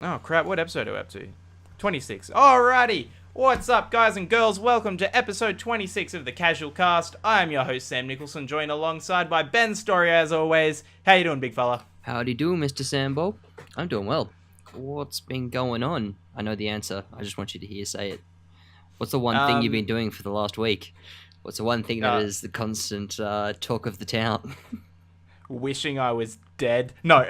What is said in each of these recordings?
Oh crap, what episode are we up to? 26. Alrighty! What's up, guys and girls? Welcome to episode 26 of the CasualCast. I am your host, Sam Nicholson, joined alongside by Ben Story, as always. How you doing, big fella? Howdy do, Mr. Sambo. I'm doing well. What's been going on? I know the answer. I just want you to hear say it. What's the one thing you've been doing for the last week? What's the one thing that is the constant talk of the town? Wishing I was dead. No,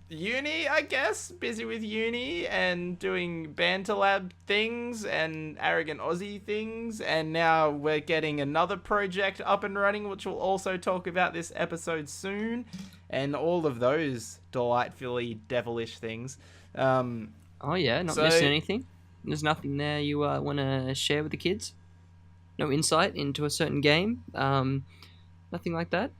uni, I guess. Busy with uni and doing Banter Lab things and Arrogant Aussie things. And now we're getting another project up and running, which we'll also talk about this episode soon. And all of those delightfully devilish things. Oh yeah, not missing anything? There's nothing there you want to share with the kids? No insight into a certain game? Nothing like that?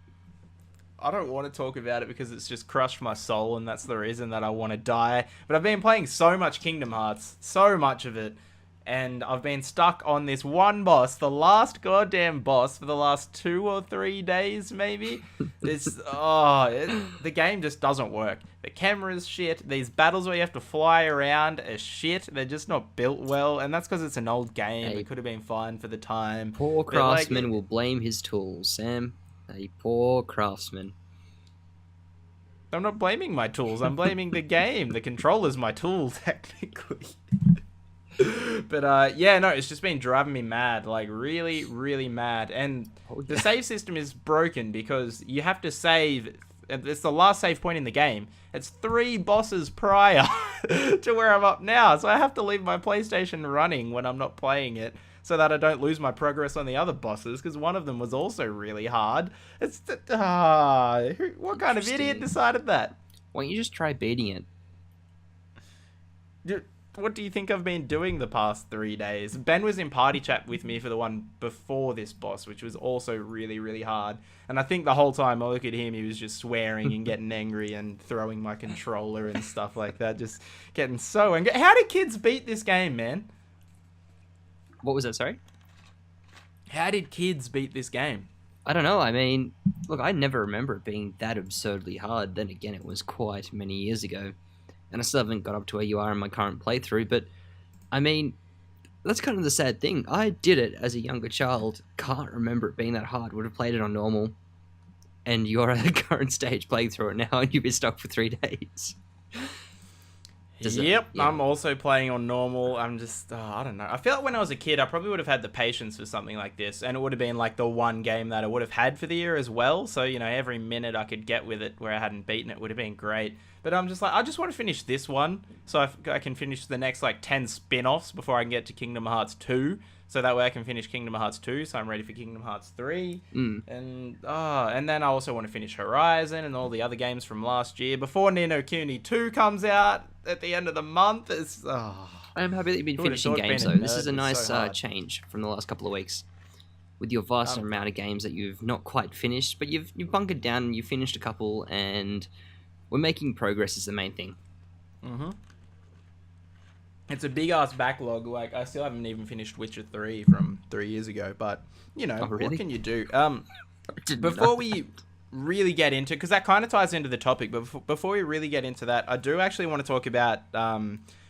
I don't want to talk about it because it's just crushed my soul, and that's the reason that I want to die. But I've been playing so much Kingdom Hearts, so much of it, and I've been stuck on this one boss, the last goddamn boss, for the last 2 or 3 days, maybe. The game just doesn't work. The camera's shit. These battles where you have to fly around are shit. They're just not built well, and that's because it's an old game. Hey, it could have been fine for the time. Poor craftsman will blame his tools, Sam. A poor craftsman. I'm not blaming my tools. I'm blaming the game. The controller's my tool, technically. But, yeah, no, it's just been driving me mad. Like, really, really mad. And the save system is broken because you have to save... It's the last save point in the game. It's 3 bosses prior to where I'm up now. So I have to leave my PlayStation running when I'm not playing it, so that I don't lose my progress on the other bosses, because one of them was also really hard. What kind of idiot decided that? Why don't you just try beating it? What do you think I've been doing the past 3 days? Ben was in party chat with me for the one before this boss, which was also really, really hard. And I think the whole time I look at him, he was just swearing and getting angry and throwing my controller and stuff like that. Just getting so angry. How do kids beat this game, man? What was that, sorry? How did kids beat this game? I don't know. I mean, look, I never remember it being that absurdly hard. Then again, it was quite many years ago. And I still haven't got up to where you are in my current playthrough. But, I mean, that's kind of the sad thing. I did it as a younger child. Can't remember it being that hard. Would have played it on normal. And you're at the current stage playing through it now and you've been stuck for 3 days. Yeah. I'm also playing on normal. I'm just, I don't know. I feel like when I was a kid, I probably would have had the patience for something like this. And it would have been like the one game that I would have had for the year as well. So, you know, every minute I could get with it where I hadn't beaten it would have been great. But I'm just like, I just want to finish this one so I can finish the next like 10 spin-offs before I can get to Kingdom Hearts 2. So that way I can finish Kingdom Hearts 2, so I'm ready for Kingdom Hearts 3. And then I also want to finish Horizon and all the other games from last year before Ni no Kuni 2 comes out at the end of the month. I'm happy that you've been finishing games, though. This is a nice change from the last couple of weeks. With your vast amount of games that you've not quite finished, but you've bunkered down and you've finished a couple, and we're making progress is the main thing. It's a big-ass backlog. Like, I still haven't even finished Witcher 3 from 3 years ago, but, you know, What can you do? Before we really get into... Because that kind of ties into the topic, but before we really get into that, I do actually want to talk about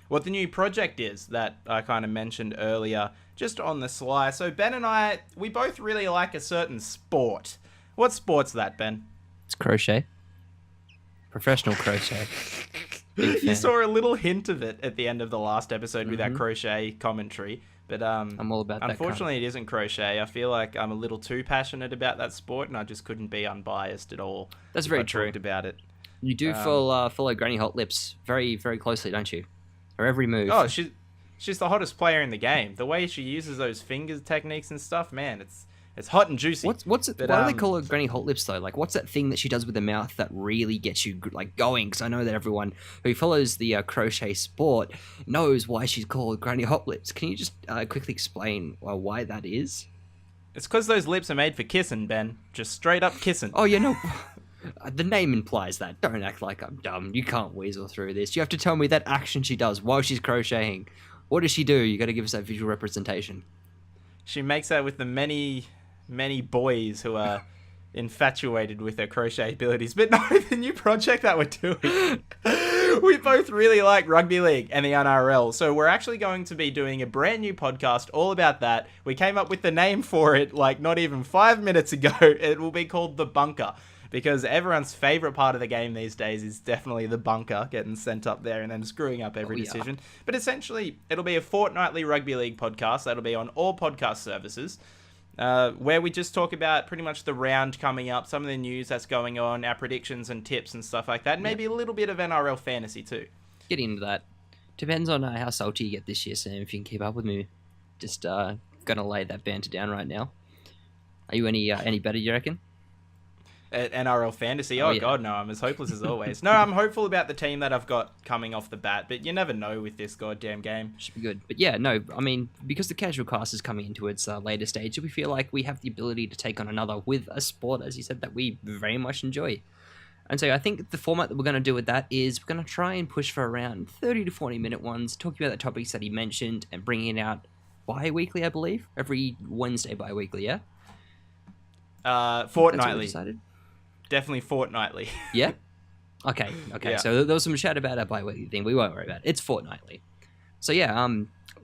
what the new project is that I kind of mentioned earlier, just on the sly. So Ben and I, we both really like a certain sport. What sport's that, Ben? It's crochet. Professional crochet. You saw a little hint of it at the end of the last episode with that crochet commentary, but I'm all about that. Unfortunately, it isn't crochet. I feel like I'm a little too passionate about that sport, and I just couldn't be unbiased at all. That's very true. Talked about it. You do follow Granny Hot Lips very, very closely, don't you? Her every move. Oh, she's the hottest player in the game. The way she uses those fingers techniques and stuff, man, it's hot and juicy. What's it? Why do they call her Granny Hot Lips though? Like, what's that thing that she does with the mouth that really gets you like going? Because I know that everyone who follows the crochet sport knows why she's called Granny Hot Lips. Can you just quickly explain why that is? It's because those lips are made for kissing, Ben. Just straight up kissing. Oh yeah, no. The name implies that. Don't act like I'm dumb. You can't weasel through this. You have to tell me that action she does while she's crocheting. What does she do? You got to give us that visual representation. She makes out with the many boys who are infatuated with her crochet abilities. But no, the new project that we're doing both really like rugby league and the NRL, so we're actually going to be doing a brand new podcast all about that. We came up with the name for it like not even 5 minutes ago. It will be called The Bunker, because everyone's favourite part of the game these days is definitely the bunker, getting sent up there and then screwing up every decision. But essentially, it'll be a fortnightly rugby league podcast that'll be on all podcast services, where we just talk about pretty much the round coming up, some of the news that's going on, our predictions and tips and stuff like that, and maybe a little bit of NRL fantasy too. Getting into that. Depends on how salty you get this year, Sam, if you can keep up with me. Just gonna lay that banter down right now. Are you any better, you reckon? At NRL fantasy? Oh, yeah. God, no, I'm as hopeless as always. No, I'm hopeful about the team that I've got coming off the bat, but you never know with this goddamn game. Should be good. But yeah, no, I mean, because the casual cast is coming into its later stage, we feel like we have the ability to take on another with a sport, as you said, that we very much enjoy. And so I think the format that we're going to do with that is we're going to try and push for around 30 to 40 minute ones, talking about the topics that he mentioned and bringing it out bi-weekly, I believe. Every Wednesday bi-weekly, yeah? Fortnightly. Definitely fortnightly. Yeah? Okay. Yeah. So there was some chat about our bi-weekly thing. We won't worry about it. It's fortnightly. So yeah,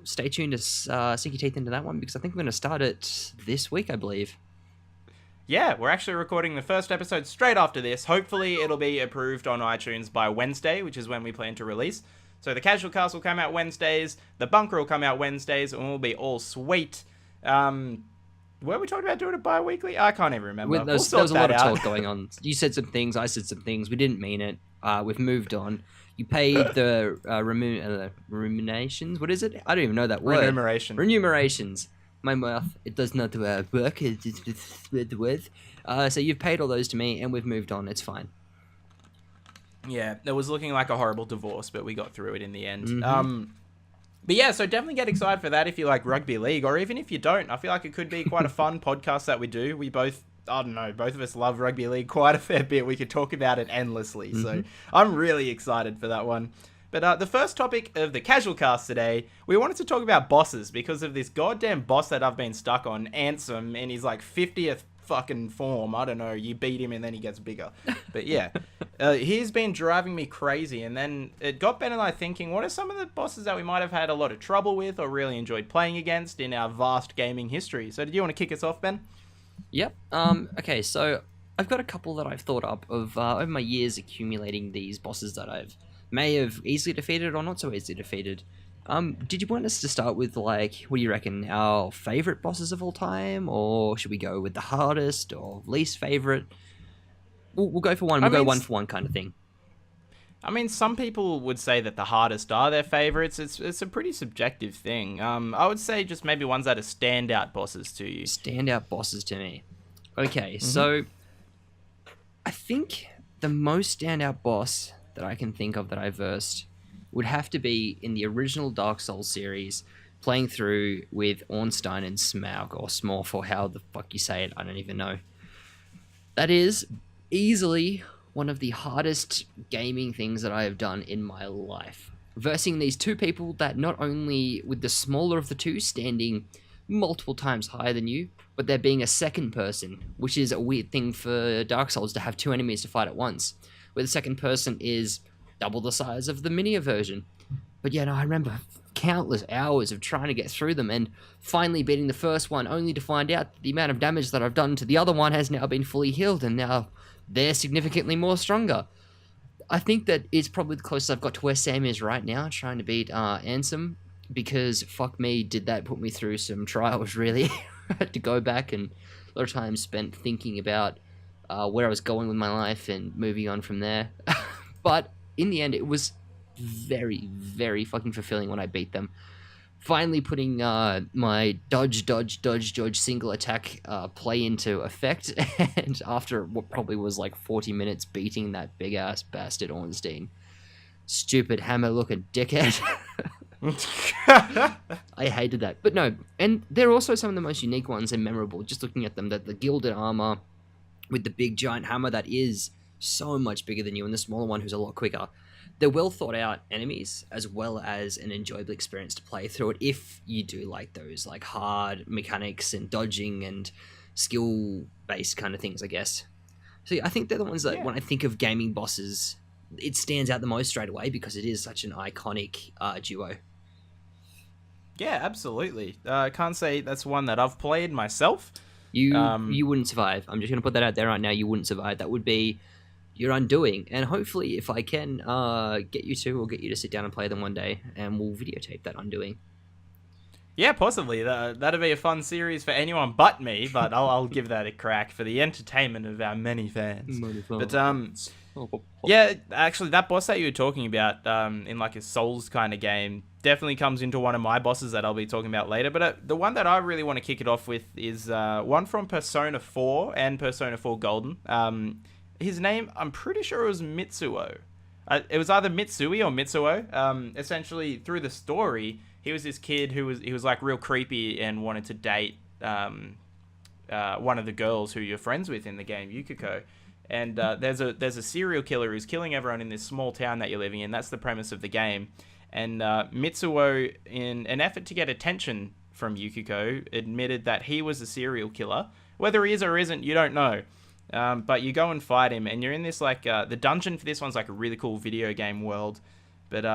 stay tuned to sink your teeth into that one, because I think we're going to start it this week, I believe. Yeah, we're actually recording the first episode straight after this. Hopefully it'll be approved on iTunes by Wednesday, which is when we plan to release. So the CasualCast will come out Wednesdays, the Bunker will come out Wednesdays, and we'll be all sweet. Were we talking about doing it bi-weekly? I can't even remember. There was a lot of talk going on. You said some things, I said some things. We didn't mean it. We've moved on. You paid the remunerations. What is it? I don't even know that word. Remunerations. My mouth, it does not work. It's the word. So you've paid all those to me, and we've moved on. It's fine. Yeah, it was looking like a horrible divorce, but we got through it in the end. Mm-hmm. But yeah, so definitely get excited for that if you like rugby league, or even if you don't. I feel like it could be quite a fun podcast that we do. We both, I don't know, both of us love rugby league quite a fair bit. We could talk about it endlessly. Mm-hmm. So I'm really excited for that one. But the first topic of the Casual Cast today, we wanted to talk about bosses because of this goddamn boss that I've been stuck on, Ansem, in his like 50th fucking form. I don't know, you beat him and then he gets bigger. But yeah, he's been driving me crazy. And then it got Ben and I thinking, what are some of the bosses that we might have had a lot of trouble with or really enjoyed playing against in our vast gaming history? So did you want to kick us off, Ben? Yep. Okay, so I've got a couple that I've thought up of over my years accumulating these bosses that I've may have easily defeated or not so easily defeated. Did you want us to start with, like, what do you reckon, our favourite bosses of all time? Or should we go with the hardest or least favourite? We'll go for one. We'll go one for one kind of thing. I mean, some people would say that the hardest are their favourites. It's a pretty subjective thing. I would say just maybe ones that are standout bosses to you. Standout bosses to me. Okay, so I think the most standout boss that I can think of that I versed would have to be in the original Dark Souls series, playing through with Ornstein and Smaug, or Smorf, or how the fuck you say it, I don't even know. That is easily one of the hardest gaming things that I have done in my life. Versing these two people that not only with the smaller of the two standing multiple times higher than you, but there being a second person, which is a weird thing for Dark Souls to have two enemies to fight at once, where the second person is double the size of the mini version. But yeah, no, I remember countless hours of trying to get through them and finally beating the first one, only to find out that the amount of damage that I've done to the other one has now been fully healed, and now they're significantly more stronger. I think that is probably the closest I've got to where Sam is right now, trying to beat Ansem, because fuck me, did that put me through some trials, really. I had to go back and a lot of time spent thinking about where I was going with my life and moving on from there. But in the end, it was very, very fucking fulfilling when I beat them. Finally putting my dodge single attack play into effect, and after what probably was like 40 minutes beating that big ass bastard Ornstein. Stupid hammer looking dickhead. I hated that. But no, and they're also some of the most unique ones and memorable, just looking at them, that the gilded armor with the big giant hammer that is so much bigger than you, and the smaller one who's a lot quicker. They're well thought out enemies, as well as an enjoyable experience to play through it if you do like those like hard mechanics and dodging and skill based kind of things, I guess. So yeah, I think they're the ones that when I think of gaming bosses it stands out the most straight away because it is such an iconic duo. Yeah, absolutely. I can't say that's one that I've played myself. You wouldn't survive. I'm just going to put that out there right now. You wouldn't survive. That would be your undoing. And hopefully, if I can get you to, or get you to sit down and play them one day, and we'll videotape that undoing. Yeah, possibly. That'd be a fun series for anyone but me, but I'll give that a crack for the entertainment of our many fans. But yeah, actually, that boss that you were talking about in like a Souls kind of game definitely comes into one of my bosses that I'll be talking about later. But the one that I really want to kick it off with is one from Persona 4 and Persona 4 Golden. His name, I'm pretty sure it was Mitsuo. It was either Mitsui or Mitsuo. Essentially, through the story, he was this kid who was like real creepy and wanted to date one of the girls who you're friends with in the game, Yukiko. And there's a serial killer who's killing everyone in this small town that you're living in. That's the premise of the game. And Mitsuo, in an effort to get attention from Yukiko, admitted that he was a serial killer. Whether he is or isn't, you don't know. But you go and fight him, and you're in this like the dungeon for this one's like a really cool video game world. But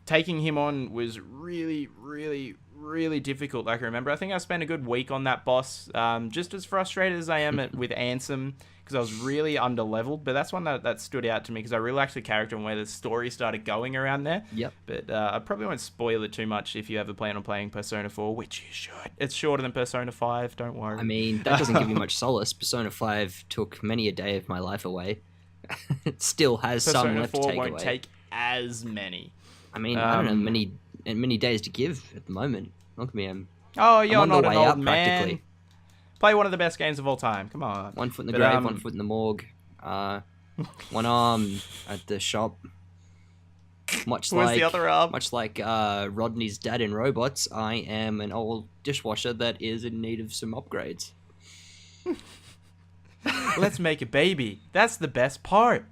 taking him on was really, really, really difficult. Like I remember, I think I spent a good week on that boss. Just as frustrated as I am with Ansem, because I was really under-leveled. But that's one that stood out to me because I really liked the character and where the story started going around there. Yep. But I probably won't spoil it too much if you ever plan on playing Persona 4, which you should. It's shorter than Persona 5, don't worry. I mean, that doesn't give you much solace. Persona 5 took many a day of my life away. It still has Persona some left 4 to take won't away. take as many. I mean, I don't know many days to give at the moment. Look at me, I'm you're on the not an way old out, man. practically. Play one of the best games of all time. Come on. One foot in the grave, 1 foot in the morgue. One arm at the shop. Where's the other arm? Much like Rodney's dad in Robots, I am an old dishwasher that is in need of some upgrades. Let's make a baby. That's the best part.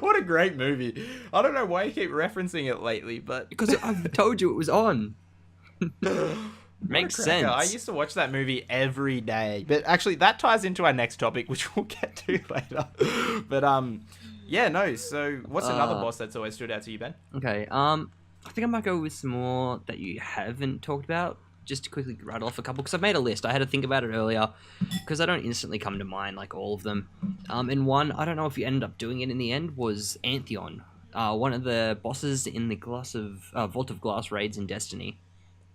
What a great movie. I don't know why you keep referencing it lately, but... Because I've told you it was on. Makes sense. I used to watch that movie every day. But actually, that ties into our next topic, which we'll get to later. But, yeah, no. So, what's another boss that's always stood out to you, Ben? Okay, I think I might go with some more that you haven't talked about. Just to quickly rattle off a couple, because I've made a list. I had to think about it earlier, because I don't instantly come to mind, like, all of them. And one, I don't know if you ended up doing it in the end, was Antheon. One of the bosses in the Vault of Glass raids in Destiny.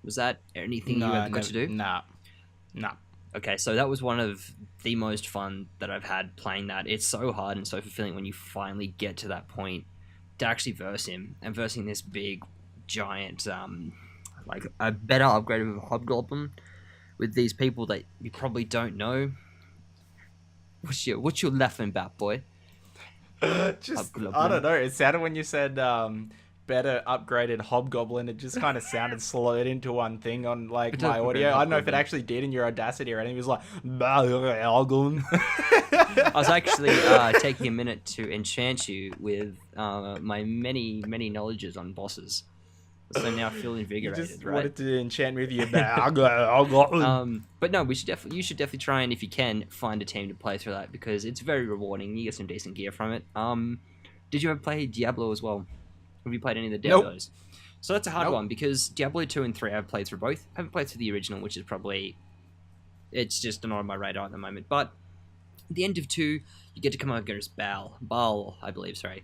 Was that anything you ever got to do? Nah. Okay, so that was one of the most fun that I've had playing that. It's so hard and so fulfilling when you finally get to that point to actually verse him, and versing this big, giant... like a better upgrade of a hobgoblin with these people that you probably don't know. What you laughing about, boy? I don't know. It sounded when you said better upgraded hobgoblin. It just kind of sounded slurred into one thing on like my audio. I don't know if it actually did in your Audacity or anything. It was like hobgoblin. I was actually taking a minute to enchant you with my many knowledges on bosses. So now I feel invigorated, you just right? wanted to enchant with you. But no, you should definitely try, and if you can, find a team to play through that, because it's very rewarding. You get some decent gear from it. Did you ever play Diablo as well? Have you played any of the Diablos? Nope. So that's a hard one, because Diablo 2 and 3 I've played through both. I haven't played through the original, which is probably... It's just not on my radar at the moment. But at the end of 2, you get to come up against Baal, I believe, sorry.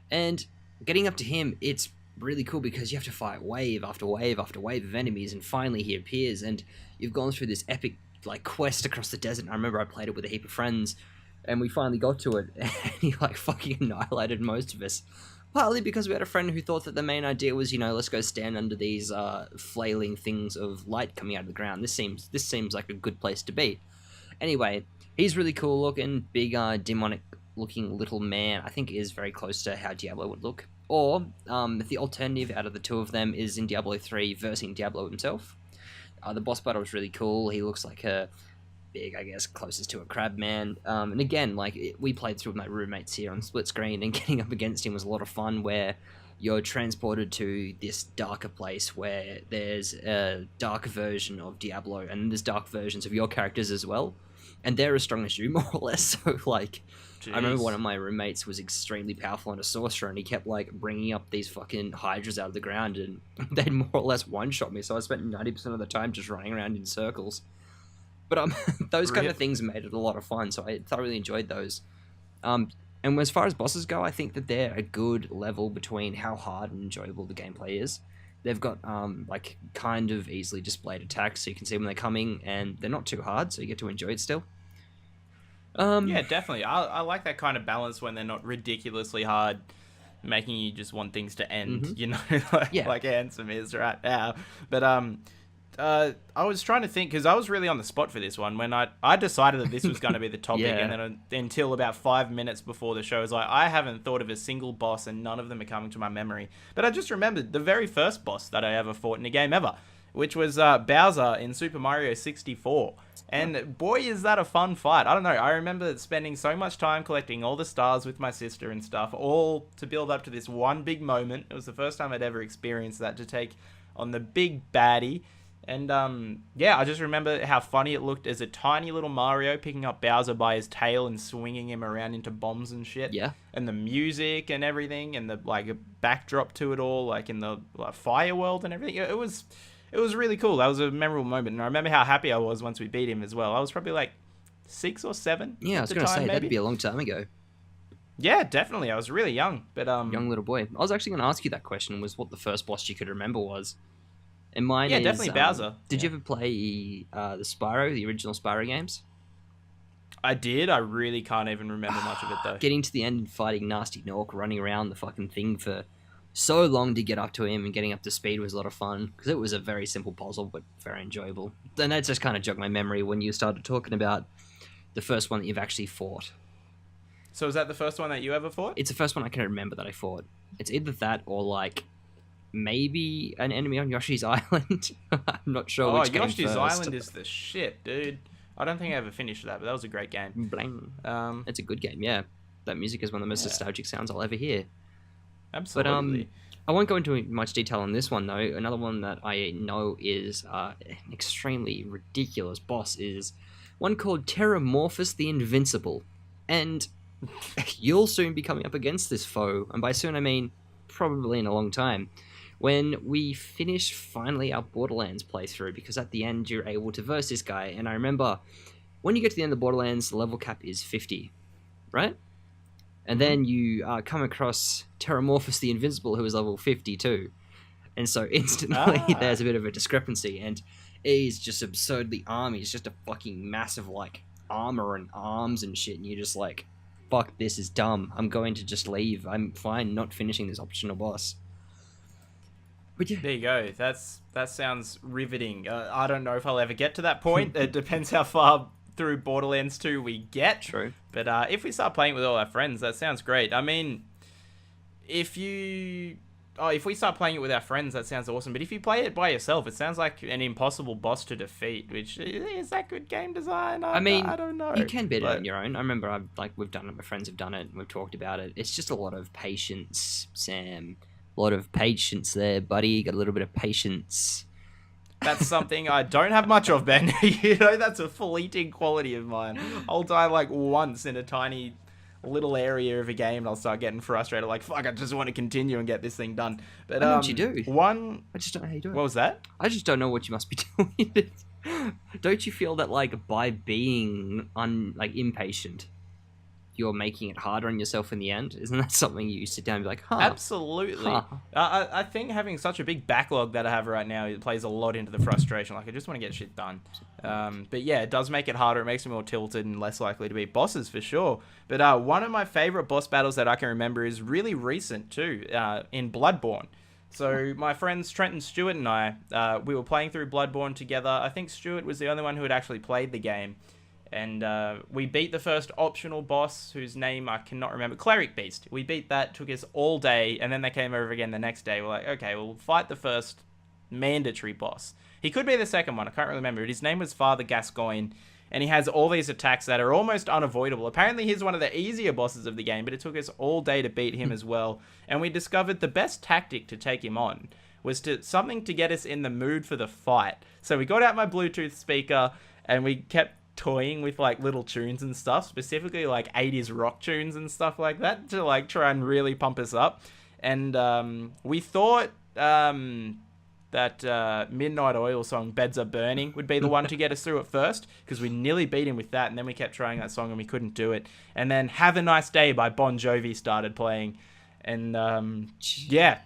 And getting up to him, it's really cool because you have to fight wave after wave after wave of enemies, and finally he appears, and you've gone through this epic like quest across the desert. And I remember I played it with a heap of friends, and we finally got to it, and he like fucking annihilated most of us. Partly because we had a friend who thought that the main idea was, let's go stand under these flailing things of light coming out of the ground. This seems like a good place to be. Anyway, he's really cool looking, big demonic looking little man. I think is very close to how Diablo would look. Or the alternative out of the two of them is in Diablo 3 versing Diablo himself. The boss battle was really cool. He looks like a big, I guess, closest to a crab man. And again, we played through with my roommates here on split screen, and getting up against him was a lot of fun, where you're transported to this darker place where there's a dark version of Diablo, and there's dark versions of your characters as well. and they're as strong as you, more or less. So like, I remember one Jeez. of my roommates was extremely powerful and a sorcerer, and he kept like bringing up these fucking hydras out of the ground, and they'd more or less one shot me. So I spent 90% of the time just running around in circles. But those kind of things made it a lot of fun. So I thoroughly enjoyed those. Um, and as far as bosses go, I think that they're a good level between how hard and enjoyable the gameplay is. They've got like kind of easily displayed attacks, so you can see when they're coming, and they're not too hard, so you get to enjoy it still. Yeah, definitely. I like that kind of balance when they're not ridiculously hard, making you just want things to end, you know, like Ansem is right now. But I was trying to think, because I was really on the spot for this one when I decided that this was going to be the topic, and then until about 5 minutes before the show, I was like, I haven't thought of a single boss, and none of them are coming to my memory. But I just remembered the very first boss that I ever fought in a game ever, which was Bowser in Super Mario 64. And boy, is that a fun fight. I don't know. I remember spending so much time collecting all the stars with my sister and stuff, all to build up to this one big moment. It was the first time I'd ever experienced that, to take on the big baddie. And yeah, I just remember how funny it looked as a tiny little Mario picking up Bowser by his tail and swinging him around into bombs and shit. Yeah. And the music and everything, and the like a backdrop to it all, like in the fire world and everything. It was really cool. That was a memorable moment, and I remember how happy I was once we beat him as well. I was probably like 6 or 7. Yeah, I was going to say maybe. that'd be a long time ago. Yeah, definitely. I was really young, but young little boy. I was actually going to ask you that question: was what the first boss you could remember was? And mine is definitely Bowser. Did you ever play the Spyro, the original Spyro games? I did. I really can't even remember much of it though. Getting to the end and fighting Nasty Nork, running around the fucking thing for so long to get up to him and getting up to speed was a lot of fun, because it was a very simple puzzle but very enjoyable. And that just kind of jogged my memory when you started talking about the first one that you've actually fought. So is that the first one that you ever fought? It's the first one I can remember that I fought. It's either that or like maybe an enemy on Yoshi's Island. I'm not sure which came first. Yoshi's Island is the shit, dude. I don't think I ever finished that, but that was a great game. Blang. It's a good game, yeah. That music is one of the most nostalgic sounds I'll ever hear. Absolutely. But I won't go into much detail on this one, though. Another one that I know is an extremely ridiculous boss is one called Terramorphous the Invincible. And you'll soon be coming up against this foe, and by soon I mean probably in a long time, when we finish finally our Borderlands playthrough, because at the end you're able to verse this guy. And I remember when you get to the end of Borderlands, the level cap is 50, right? And then you come across Terramorphous the Invincible, who is level 52. And so instantly there's a bit of a discrepancy, and he's just absurdly army. He's just a fucking massive like armor and arms and shit, and you're just like, fuck, this is dumb. I'm going to just leave. I'm fine not finishing this optional boss. But yeah. There you go. That sounds riveting. I don't know if I'll ever get to that point. It depends how far through Borderlands 2 we get. True. But if we start playing with all our friends, that sounds great. I mean, if we start playing it with our friends, that sounds awesome. But if you play it by yourself, it sounds like an impossible boss to defeat. Which is that good game design? I mean, I don't know. You can beat it on your own. I remember we've done it. My friends have done it. And we've talked about it. It's just a lot of patience, Sam. A lot of patience there, buddy. Got a little bit of patience. That's something I don't have much of, Ben. You know, that's a fleeting quality of mine. I'll die like once in a tiny little area of a game, and I'll start getting frustrated. Like, fuck, I just want to continue and get this thing done. But I know what you do. I just don't know how you do it. What was that? I just don't know what you must be doing. Don't you feel that like by being impatient, you're making it harder on yourself in the end? Isn't that something you sit down and be like, huh? Absolutely. Huh. I think having such a big backlog that I have right now, it plays a lot into the frustration. Like, I just want to get shit done. But yeah, it does make it harder. It makes me more tilted and less likely to beat bosses for sure. But one of my favorite boss battles that I can remember is really recent too, in Bloodborne. So my friends Trent and Stuart and I, we were playing through Bloodborne together. I think Stuart was the only one who had actually played the game. And we beat the first optional boss, whose name I cannot remember. Cleric Beast. We beat that, took us all day, and then they came over again the next day. We're like, okay, we'll fight the first mandatory boss. He could be the second one, I can't really remember. But his name was Father Gascoigne, and he has all these attacks that are almost unavoidable. Apparently he's one of the easier bosses of the game, but it took us all day to beat him as well. And we discovered the best tactic to take him on was something to get us in the mood for the fight. So we got out my Bluetooth speaker, and we kept toying with like little tunes and stuff, specifically like 80s rock tunes and stuff like that, to like try and really pump us up. And we thought that Midnight Oil song, Beds Are Burning, would be the one to get us through at first, because we nearly beat him with that, and then we kept trying that song and we couldn't do it. And then Have a Nice Day by Bon Jovi started playing. And yeah,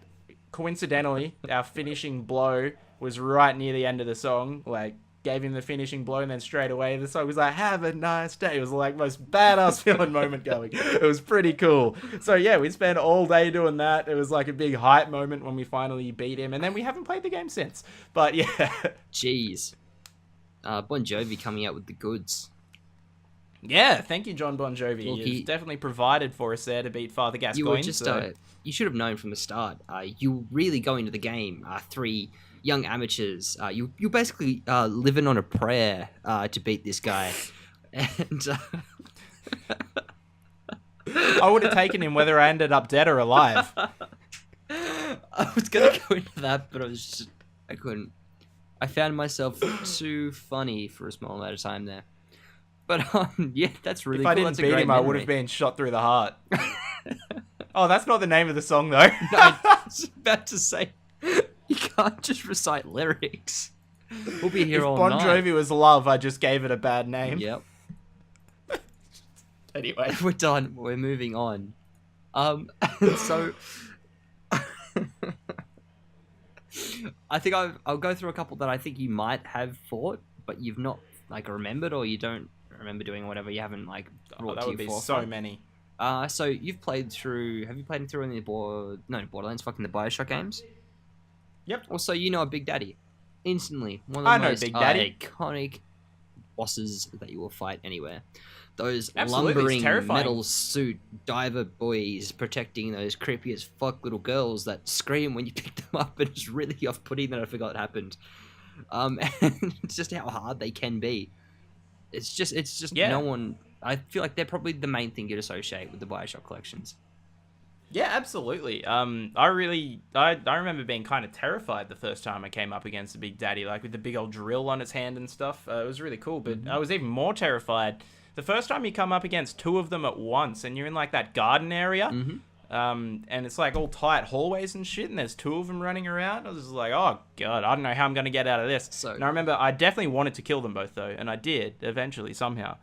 coincidentally, our finishing blow was right near the end of the song. Like, gave him the finishing blow, and then straight away the song was like, have a nice day. It was like most badass feeling moment going. It was pretty cool. So yeah, we spent all day doing that. It was like a big hype moment when we finally beat him, and then we haven't played the game since. But yeah. Jeez. Bon Jovi coming out with the goods. Yeah, thank you, John Bon Jovi. Well, You've definitely provided for us there to beat Father Gascoigne. You were just, you should have known from the start. You were really going to the game, 3 young amateurs. You're basically living on a prayer to beat this guy. And I would have taken him whether I ended up dead or alive. I was going to go into that, but I couldn't. I found myself too funny for a small amount of time there. But yeah, that's really cool. If I didn't beat him, I would have been shot through the heart. Oh, that's not the name of the song, though. No, I was about to say, you can't just recite lyrics. We'll be here all night. night. If Bon Jovi was love, I just gave it a bad name. Yep. Anyway. We're done. We're moving on. So... I think I'll go through a couple that I think you might have fought, but you've not, like, remembered, or you don't remember doing whatever, you haven't, like, brought that to would your be forefront. so many. So you've played through... Have you played through any Borderlands, fucking the Bioshock games? Yep. Also, you know a Big Daddy. Instantly. One I of the know most Big Daddy. iconic bosses that you will fight anywhere. Those Absolutely, it's lumbering terrifying. metal suit diver boys protecting those creepy as fuck little girls that scream when you pick them up, and it's really off-putting that I forgot happened. And it's just how hard they can be. It's just Yeah. no one... I feel like they're probably the main thing you'd associate with the Bioshock collections. Yeah, absolutely. I remember being kind of terrified the first time I came up against the Big Daddy, like with the big old drill on its hand and stuff. It was really cool, but I was even more terrified the first time you come up against 2 of them at once, and you're in like that garden area, and it's like all tight hallways and shit, and there's 2 of them running around. I was just like, oh god, I don't know how I'm going to get out of this. And I remember I definitely wanted to kill them both though, and I did eventually somehow.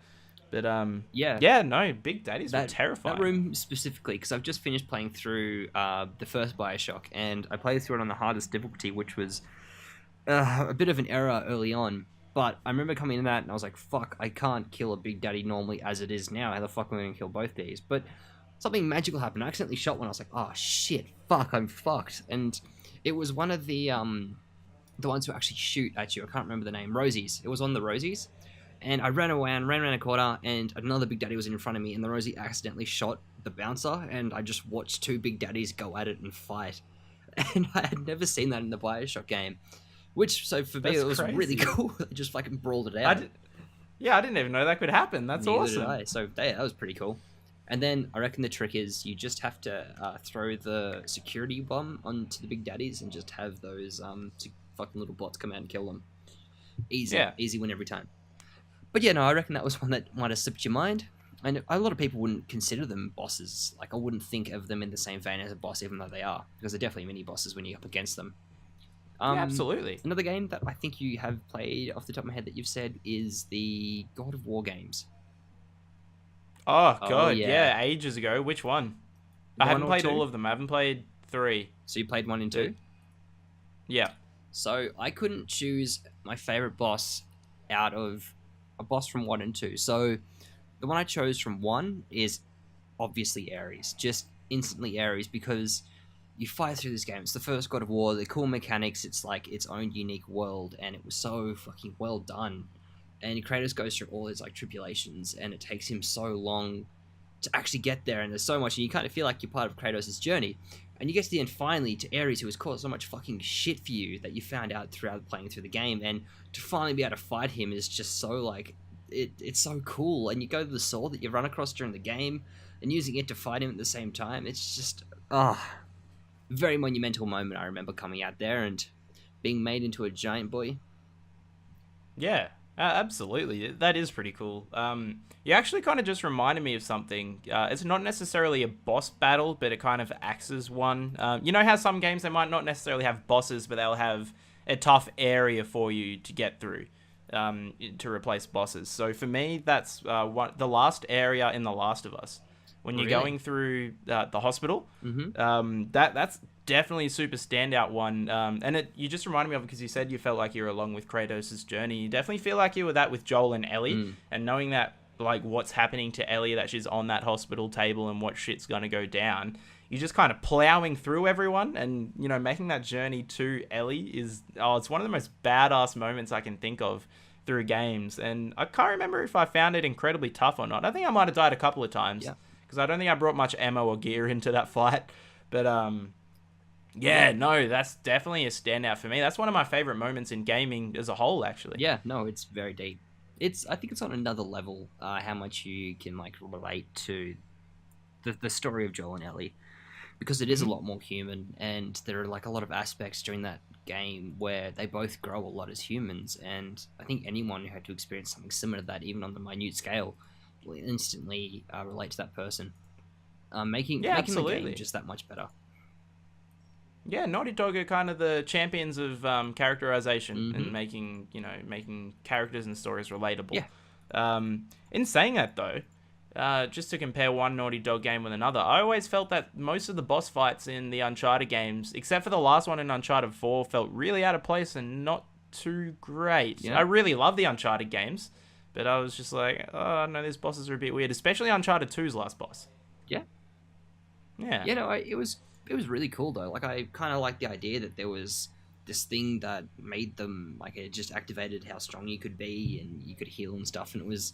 But no, Big Daddies were terrifying. That room specifically, because I've just finished playing through the first Bioshock, and I played through it on the hardest difficulty, which was a bit of an error early on. But I remember coming in that, and I was like, fuck, I can't kill a Big Daddy normally as it is now. How the fuck am I going to kill both these? But something magical happened. I accidentally shot one. I was like, oh shit, fuck, I'm fucked. And it was one of the ones who actually shoot at you. I can't remember the name. Rosies. It was on the Rosies. And I ran around a corner, and another Big Daddy was in front of me, and the Rosie accidentally shot the bouncer, and I just watched 2 Big Daddies go at it and fight. And I had never seen that in the Bioshock game. Which, so for me, it was really cool. They just fucking brawled it out. I didn't even know that could happen. That's awesome. Neither did I. So that was pretty cool. And then I reckon the trick is you just have to throw the security bomb onto the Big Daddies and just have those fucking little bots come out and kill them. Easy win every time. But yeah, no, I reckon that was one that might have slipped your mind. And a lot of people wouldn't consider them bosses. Like, I wouldn't think of them in the same vein as a boss, even though they are. Because they're definitely mini bosses when you're up against them. Yeah, absolutely. Another game that I think you have played off the top of my head that you've said is the God of War games. Oh, God, yeah, ages ago. Which one? I haven't played all of them. I haven't played 3. So you played 1 and 2? Yeah. So I couldn't choose my favorite boss out of a boss from 1 and 2. So the one I chose from 1 is obviously Ares. Just instantly Ares, because you fight through this game. It's the first God of War. The cool mechanics. It's like its own unique world, and it was so fucking well done. And Kratos goes through all his like tribulations, and it takes him so long to actually get there. And there's so much, and you kind of feel like you're part of Kratos' journey. And you get to the end finally to Ares, who has caused so much fucking shit for you that you found out throughout playing through the game. And to finally be able to fight him is just so like it's so cool. And you go to the sword that you run across during the game and using it to fight him at the same time. It's just very monumental moment. I remember coming out there and being made into a giant boy. Yeah. Absolutely, that is pretty cool. You actually kind of just reminded me of something. It's not necessarily a boss battle, but it kind of acts as one. You know how some games they might not necessarily have bosses, but they'll have a tough area for you to get through, to replace bosses. So for me, that's the last area in The Last of Us. When you're Really? going through the hospital, Mm-hmm. that's definitely a super standout one. And you just reminded me of it because you said you felt like you were along with Kratos' journey. You definitely feel like you were that with Joel and Ellie, Mm. and knowing that like what's happening to Ellie, that she's on that hospital table and what shit's gonna go down. You're just kind of plowing through everyone, and making that journey to Ellie it's one of the most badass moments I can think of through games. And I can't remember if I found it incredibly tough or not. I think I might have died a couple of times Yeah. because I don't think I brought much ammo or gear into that fight. But yeah, no, that's definitely a standout for me. That's one of my favorite moments in gaming as a whole, actually. Yeah, no, it's very deep. I think it's on another level. How much you can like relate to the story of Joel and Ellie, because it is a Mhm. lot more human, and there are like a lot of aspects during that game where they both grow a lot as humans. And I think anyone who had to experience something similar to that, even on the minute scale, will instantly relate to that person, Yeah, making the game absolutely. just that much better. Yeah, Naughty Dog are kind of the champions of characterization Hmm. and making characters and stories relatable. Yeah, In saying that, though, just to compare one Naughty Dog game with another, I always felt that most of the boss fights in the Uncharted games, except for the last one in Uncharted 4, felt really out of place and not too great. I yeah, really love the Uncharted games, but I was just like, oh no, these bosses are a bit weird, especially Uncharted 2's last boss. yeah. Yeah. Yeah, no, it was really cool though. Like I kind of like the idea that there was this thing that made them like it just activated how strong you could be and you could heal and stuff, and it was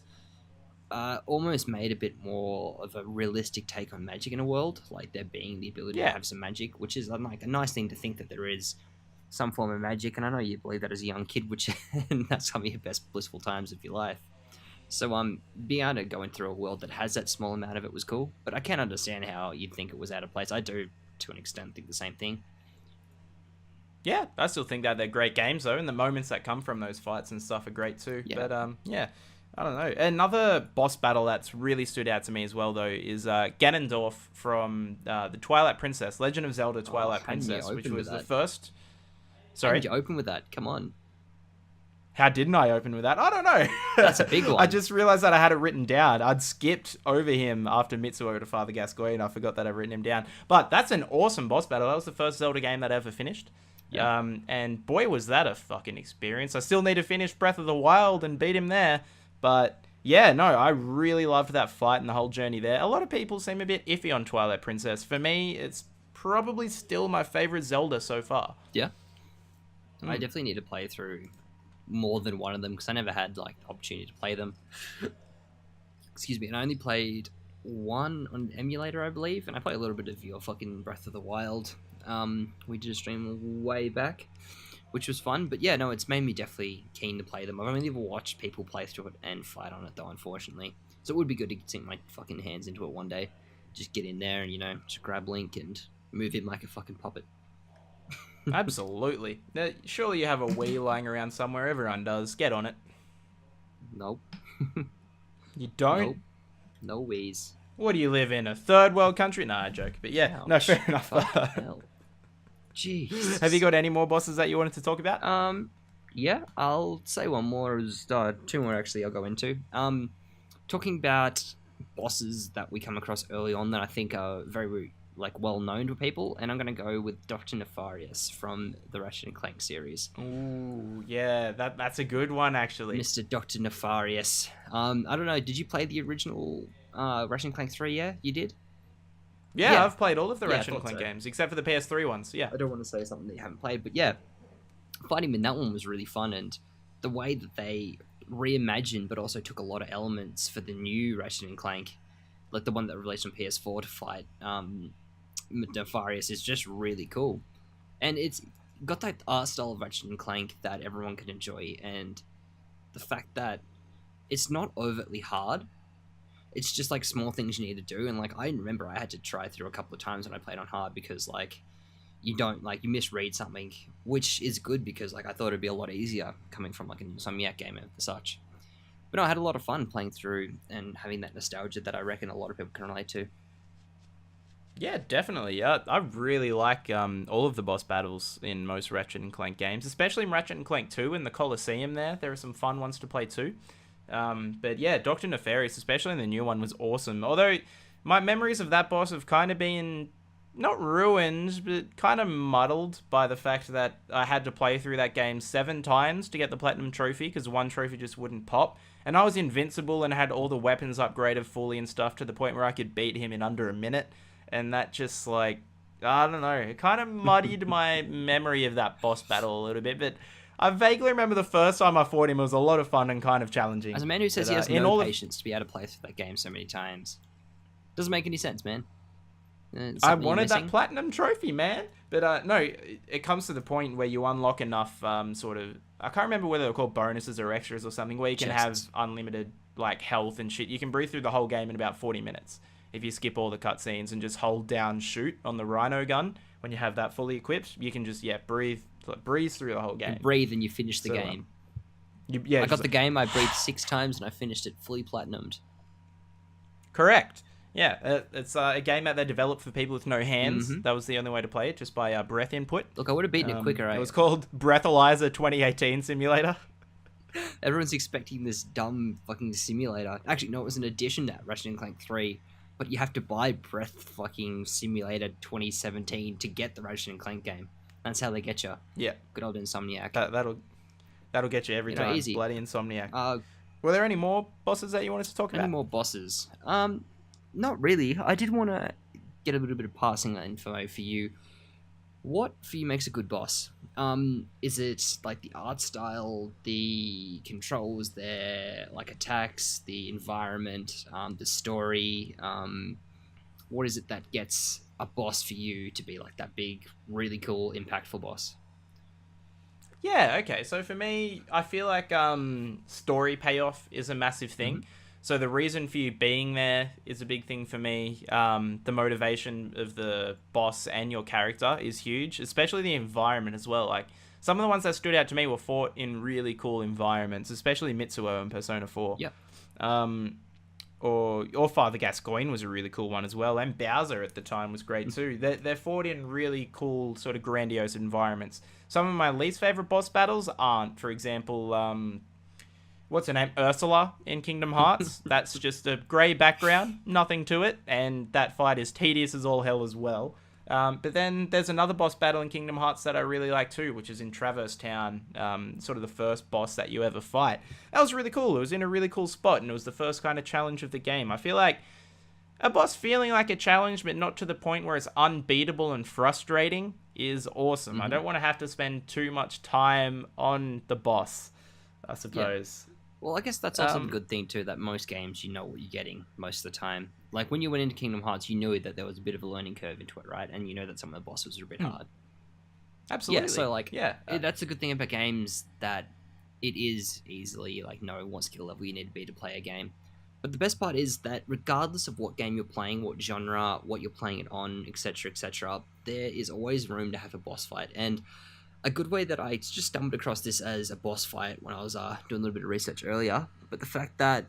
almost made a bit more of a realistic take on magic in a world, like there being the ability to Yeah. have some magic, which is like a nice thing to think that there is some form of magic. And I know you believe that as a young kid, which and that's some of your best blissful times of your life. So being able to go in through a world that has that small amount of it was cool, but I can understand how you'd think it was out of place. I do, to an extent, think the same thing. Yeah, I still think that they're great games though, and the moments that come from those fights and stuff are great too. Yeah. But yeah, I don't know. Another boss battle that's really stood out to me as well though is Ganondorf from the Twilight Princess, Legend of Zelda Oh, Twilight how did you Princess, which open with was the that? first. How did Sorry, you open with that? Come on, how didn't I open with that? I don't that's a big know. I one. just realized that I had it written down. I'd skipped over him after Mitsuo to Father Gascoigne. I forgot that I'd written him down. But that's an awesome boss battle. That was the first Zelda game that I ever finished. Yeah. And boy, was that a fucking experience. I still need to finish Breath of the Wild and beat him there. But yeah, no, I really loved that fight and the whole journey there. A lot of people seem a bit iffy on Twilight Princess. For me, it's probably still my favorite Zelda so far. Yeah, I Mm. definitely need to play through more than one of them because I never had like the opportunity to play them. Excuse me, and I only played one on emulator, I believe, and I played a little bit of your fucking Breath of the Wild. We did a stream way back, which was fun. But yeah, no, it's made me definitely keen to play them. I've only ever watched people play through it and fight on it though, unfortunately. So it would be good to sink my fucking hands into it one day. Just get in there and just grab Link and move him like a fucking puppet. Absolutely. Now, surely you have a Wii lying around somewhere. Everyone does. Get on it. Nope, You don't? nope, no ways. What do you live in? A third world country? Nah, I joke. But yeah, no, Ouch. fair enough. Fucking hell. Jeez. Have you got any more bosses that you wanted to talk about? Yeah, I'll say one more. Is two more actually. I'll go into. Talking about bosses that we come across early on that I think are very like well known to people, and I'm gonna go with Doctor Nefarious from the Ratchet and Clank series. Ooh, yeah, that's a good one actually. Mr. Doctor Nefarious. I don't know. Did you play the original Ratchet and Clank 3? Yeah, you did. Yeah, Yeah. I've played all of the Yeah, I Ratchet and thought Clank so. games except for the PS3 ones. Yeah. I don't want to say something that you haven't played, but yeah, fighting him in that one was really fun, and the way that they reimagined but also took a lot of elements for the new Ratchet and Clank, like the one that released on PS4 to fight Nefarious, is just really cool. And it's got that art style of Ratchet and Clank that everyone can enjoy, and the fact that it's not overtly hard. It's just like small things you need to do, and like I remember I had to try through a couple of times when I played on hard because like you don't like you misread something, which is good because like I thought it'd be a lot easier coming from like an Insomniac game and such. But no, I had a lot of fun playing through and having that nostalgia that I reckon a lot of people can relate to. Yeah, definitely. Yeah, I really like all of the boss battles in most Ratchet and Clank games, especially in Ratchet and Clank 2 in the Colosseum. There are some fun ones to play too. But yeah, Doctor Nefarious, especially in the new one, was awesome. Although my memories of that boss have kind of been not ruined, but kind of muddled by the fact that I had to play through that game 7 times to get the Platinum Trophy because one trophy just wouldn't pop. And I was invincible and had all the weapons upgraded fully and stuff to the point where I could beat him in under a minute. And that just, like, I don't know, it kind of muddied my memory of that boss battle a little bit. But I vaguely remember the first time I fought him, it was a lot of fun and kind of challenging. As a man who says he has no patience to be able to play through that game so many times, doesn't make any sense, man. I wanted that Platinum Trophy, man. But no, it comes to the point where you unlock enough sort of... I can't remember whether they're called bonuses or extras or something, where you can have unlimited like health and shit. You can breathe through the whole game in about 40 minutes if you skip all the cutscenes and just hold down shoot on the Rhino gun. When you have that fully equipped, you can just breathe through the whole game. You breathe and you finish the game. I got the game, I breathed 6 times and I finished it fully platinumed. Correct. Yeah, it's a game that they developed for people with no hands. Mm-hmm. That was the only way to play it, just by breath input. Look, I would have beaten it quicker. It was called Breathalyzer 2018 Simulator. Everyone's expecting this dumb fucking simulator. Actually, no, it was an addition to Ratchet and Clank 3, but you have to buy Breath fucking Simulator 2017 to get the Ratchet and Clank game. That's how they get you. Yeah. Good old Insomniac. That'll get you every time. Easy. Bloody Insomniac. Were there any more bosses that you wanted to talk about? Any more bosses? Not really. I did want to get a little bit of passing info for you. What for you makes a good boss? Is it like the art style, the controls, their like attacks, the environment, the story? What is it that gets a boss for you to be like that big, really cool, impactful boss? Yeah, okay. So for me, I feel like story payoff is a massive thing. Mm-hmm. So the reason for you being there is a big thing for me. The motivation of the boss and your character is huge, especially the environment as well. Like some of the ones that stood out to me were fought in really cool environments, especially Mitsuo in Persona 4. Yep. Or Father Gascoigne was a really cool one as well, and Bowser at the time was great too. They're fought in really cool, sort of grandiose environments. Some of my least favorite boss battles aren't, for example, what's her name? Ursula in Kingdom Hearts. That's just a grey background, nothing to it, and that fight is tedious as all hell as well. But then there's another boss battle in Kingdom Hearts that I really like too, which is in Traverse Town, sort of the first boss that you ever fight. That was really cool. It was in a really cool spot, and it was the first kind of challenge of the game. I feel like a boss feeling like a challenge, but not to the point where it's unbeatable and frustrating, is awesome. Mm-hmm. I don't want to have to spend too much time on the boss, I suppose. Yeah. Well, I guess that's also a good thing too, that most games you know what you're getting most of the time. Like when you went into Kingdom Hearts, you knew that there was a bit of a learning curve into it, right? And you know that some of the bosses are a bit hard. Absolutely. Yeah, so like, that's a good thing about games, that it is easily like knowing what skill level you need to be to play a game. But the best part is that regardless of what game you're playing, what genre, what you're playing it on, etc., there is always room to have a boss fight. And a good way that I just stumbled across this as a boss fight when I was doing a little bit of research earlier, but the fact that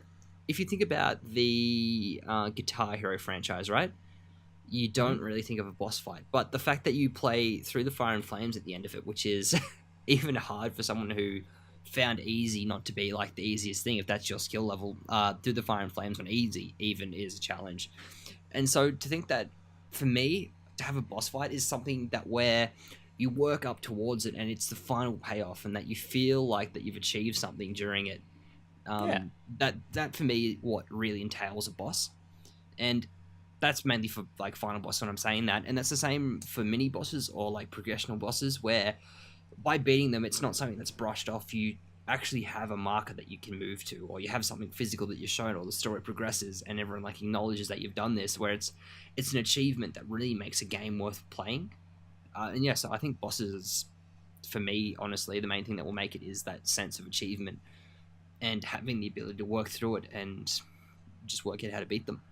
if you think about the Guitar Hero franchise, right, you don't really think of a boss fight, but the fact that you play Through the Fire and Flames at the end of it, which is even hard for someone who found easy not to be like the easiest thing, if that's your skill level, Through the Fire and Flames on easy even is a challenge. And so to think that, for me, to have a boss fight is something that where you work up towards it and it's the final payoff, and that you feel like that you've achieved something during it. That for me, what really entails a boss. And that's mainly for like final boss when I'm saying that. And that's the same for mini bosses or like progressional bosses, where by beating them, it's not something that's brushed off. You actually have a marker that you can move to, or you have something physical that you're shown, or the story progresses and everyone like acknowledges that you've done this, where it's an achievement that really makes a game worth playing. And yeah, so I think bosses, for me, honestly, the main thing that will make it is that sense of achievement and having the ability to work through it and just work out how to beat them.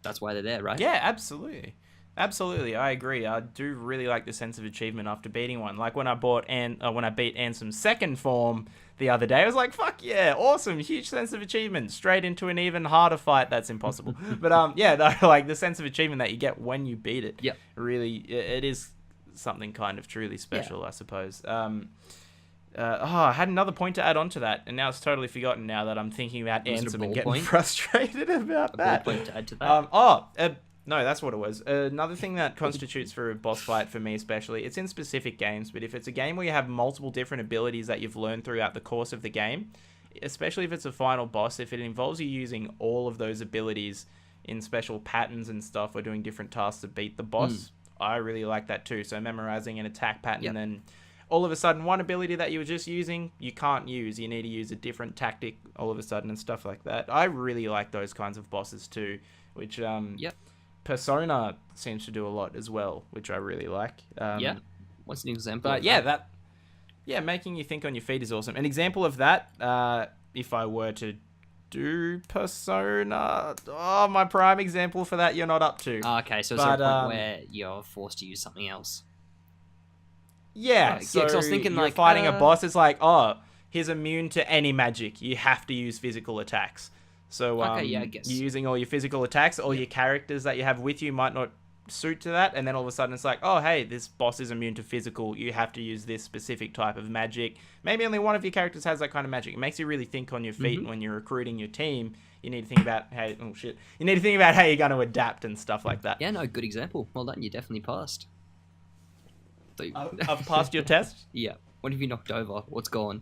That's why they're there, right? Yeah, absolutely. Absolutely, I agree. I do really like the sense of achievement after beating one. Like when I beat Ansem's second form the other day, I was like, "Fuck yeah, awesome! Huge sense of achievement, straight into an even harder fight." That's impossible. But yeah, like the sense of achievement that you get when you beat it, Yep. really, it is something kind of truly special, I suppose. I had another point to add on to that, and now it's totally forgotten. Now that I'm thinking about Was it a Ansem and ball getting point? frustrated about A that. ball point to add to that. No, that's what it was. Another thing that constitutes for a boss fight for me especially, it's in specific games, but if it's a game where you have multiple different abilities that you've learned throughout the course of the game, especially if it's a final boss, if it involves you using all of those abilities in special patterns and stuff or doing different tasks to beat the boss, I really like that too. So memorizing an attack pattern, Yep. then all of a sudden one ability that you were just using, you can't use. You need to use a different tactic all of a sudden and stuff like that. I really like those kinds of bosses too, which Yep. Persona seems to do a lot as well, which I really like. Yeah. What's an example? But of yeah, that? making you think on your feet is awesome. An example of that, if I were to do Persona, my prime example for that you're not up to. Okay, so is there a point where you're forced to use something else? Yeah, Right, so 'cause I was thinking, you're like, fighting a boss, it's like, he's immune to any magic. You have to use physical attacks. So Okay, yeah, I guess. you're using all your physical attacks, all your characters that you have with you might not suit to that, and then all of a sudden it's like, oh, hey, this boss is immune to physical. You have to use this specific type of magic. Maybe only one of your characters has that kind of magic. It makes you really think on your feet when you're recruiting your team. You need to think about, you need to think about how you're going to adapt and stuff like that. Yeah, no, good example. Well done, you definitely passed. So, I've passed your test. yeah. What have you knocked over? What's gone?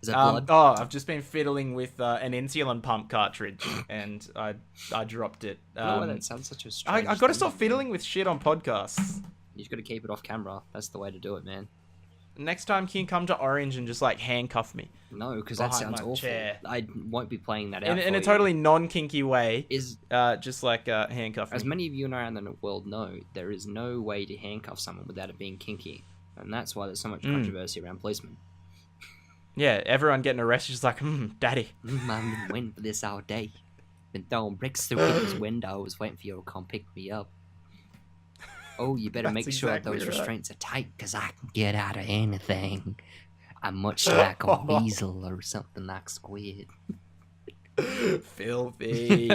Is that blood? I've just been fiddling with an insulin pump cartridge, and I dropped it. No, that sounds such a strange I got to thing. stop fiddling with shit on podcasts. You just got to keep it off camera. That's the way to do it, man. Next time, can you come to Orange and just like handcuff me No, because that Behind sounds my awful. chair. I won't be playing that out in for a you. totally non-kinky way? Is Just like handcuff me. as many of you around the world know, there is no way to handcuff someone without it being kinky, and that's why there's so much controversy around policemen. Yeah, everyone getting arrested is like, daddy. I've been waiting for this all day. Been throwing bricks through people's windows, waiting for you to come pick me up. Oh, you better That's make sure exactly those right. restraints are tight, because I can get out of anything. I'm much like a weasel or something like Squid. Filthy.